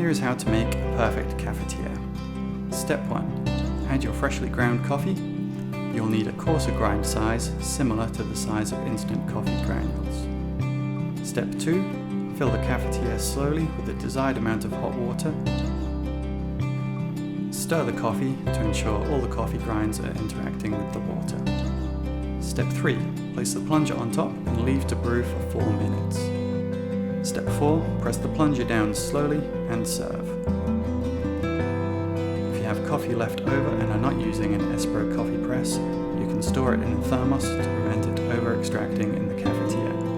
Here is how to make a perfect cafetiere. Step 1. Add your freshly ground coffee. You'll need a coarser grind size, similar to the size of instant coffee granules. Step 2. Fill the cafetiere slowly with the desired amount of hot water. Stir the coffee to ensure all the coffee grinds are interacting with the water. Step 3. Place the plunger on top and leave to brew for 4 minutes. Step 4. Press the plunger down slowly and serve. If you have coffee left over and are not using an Espro coffee press, you can store it in a thermos to prevent it over-extracting in the cafetiere.